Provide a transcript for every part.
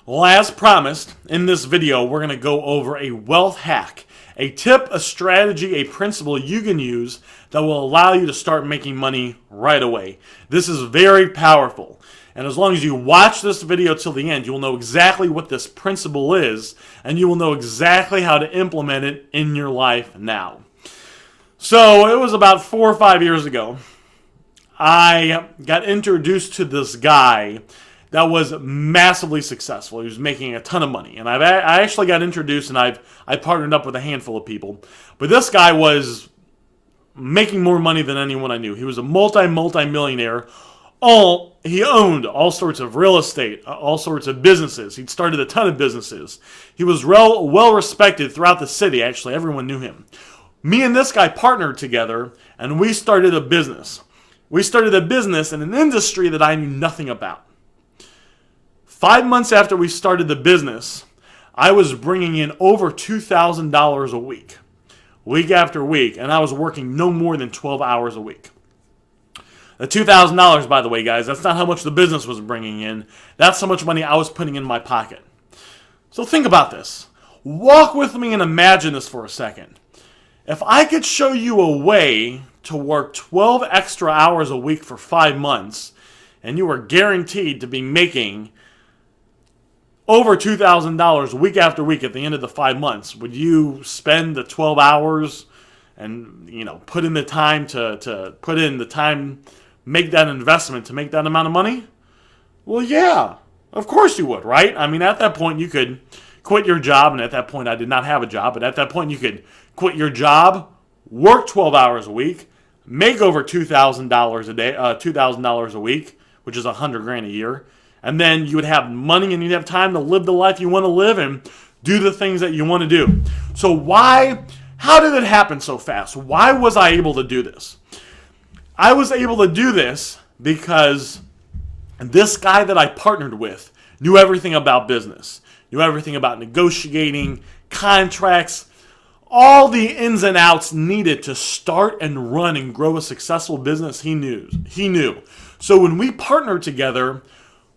Well, as promised, in this video, we're going to go over a wealth hack, a tip, a strategy, a principle you can use that will allow you to start making money right away. This is very powerful. And as long as you watch this video till the end, you'll know exactly what this principle is, and you will know exactly how to implement it in your life now. So, it was about 4 or 5 years ago, I got introduced to this guy that was massively successful. He was making a ton of money. And I actually got introduced, and I partnered up with a handful of people. But this guy was making more money than anyone I knew. He was a multi-millionaire. He owned all sorts of real estate, all sorts of businesses. He'd started a ton of businesses. He was well respected throughout the city. Actually, everyone knew him. Me and this guy partnered together, and we started a business. We started a business in an industry that I knew nothing about. 5 months after we started the business, I was bringing in over $2,000 a week after week, and I was working no more than 12 hours a week. The $2,000, by the way, guys, that's not how much the business was bringing in. That's how much money I was putting in my pocket. So think about this. Walk with me and imagine this for a second. If I could show you a way to work 12 extra hours a week for 5 months, and you were guaranteed to be making over $2,000 week after week at the end of the 5 months, would you spend the 12 hours and put in the time make that investment to make that amount of money? Well, yeah, of course you would, right? I mean, at that point you could quit your job, and at that point I did not have a job, but at that point you could quit your job, work 12 hours a week, make over $2,000 a day, $2,000 a week, which is $100,000 a year. And then you would have money and you'd have time to live the life you want to live and do the things that you want to do. So how did it happen so fast? Why was I able to do this? I was able to do this because this guy that I partnered with knew everything about business, knew everything about negotiating, contracts, all the ins and outs needed to start and run and grow a successful business. He knew. So when we partnered together,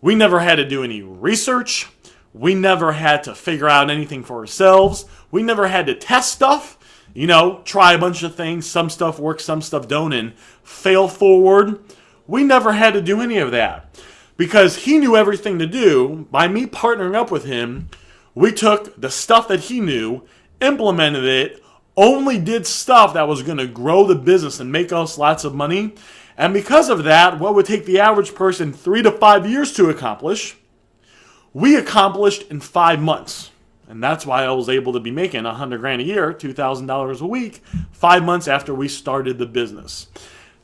we never had to do any research. We never had to figure out anything for ourselves. We never had to test stuff. Try a bunch of things. Some stuff works, some stuff don't, and fail forward. We never had to do any of that because he knew everything to do. By me partnering up with him, we took the stuff that he knew, implemented it, only did stuff that was going to grow the business and make us lots of money. And because of that, what would take the average person 3 to 5 years to accomplish, we accomplished in 5 months. And that's why I was able to be making $100,000 a year, $2,000 a week, 5 months after we started the business.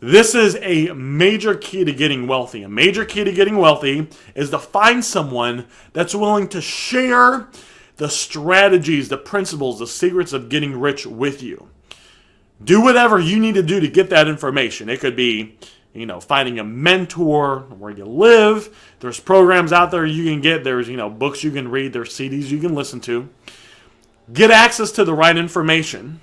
This is a major key to getting wealthy. A major key to getting wealthy is to find someone that's willing to share the strategies, the principles, the secrets of getting rich with you. Do whatever you need to do to get that information. It could be, finding a mentor where you live. There's programs out there you can get. There's, books you can read. There's CDs you can listen to. Get access to the right information.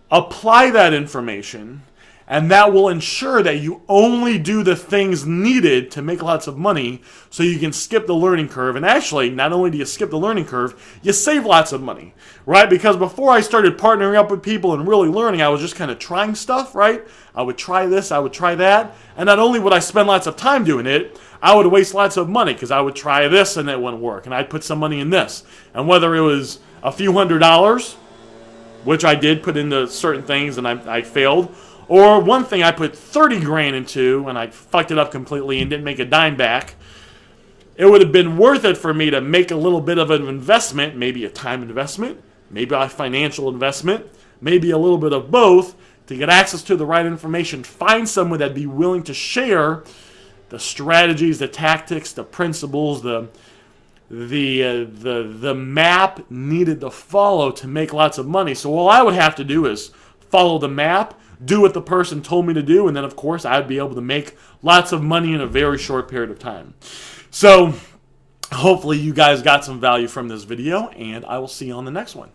Apply that information. And that will ensure that you only do the things needed to make lots of money so you can skip the learning curve. And actually, not only do you skip the learning curve, you save lots of money, right? Because before I started partnering up with people and really learning, I was just kind of trying stuff, right? I would try this, I would try that. And not only would I spend lots of time doing it, I would waste lots of money because I would try this and it wouldn't work. And I'd put some money in this. And whether it was a few $100s, which I did put into certain things and I failed, or one thing I put $30,000 into and I fucked it up completely and didn't make a dime back, it would have been worth it for me to make a little bit of an investment, maybe a time investment, maybe a financial investment, maybe a little bit of both, to get access to the right information, find someone that'd be willing to share the strategies, the tactics, the principles, the map needed to follow to make lots of money. So all I would have to do is follow the map, do what the person told me to do, and then of course I'd be able to make lots of money in a very short period of time. So hopefully you guys got some value from this video, and I will see you on the next one.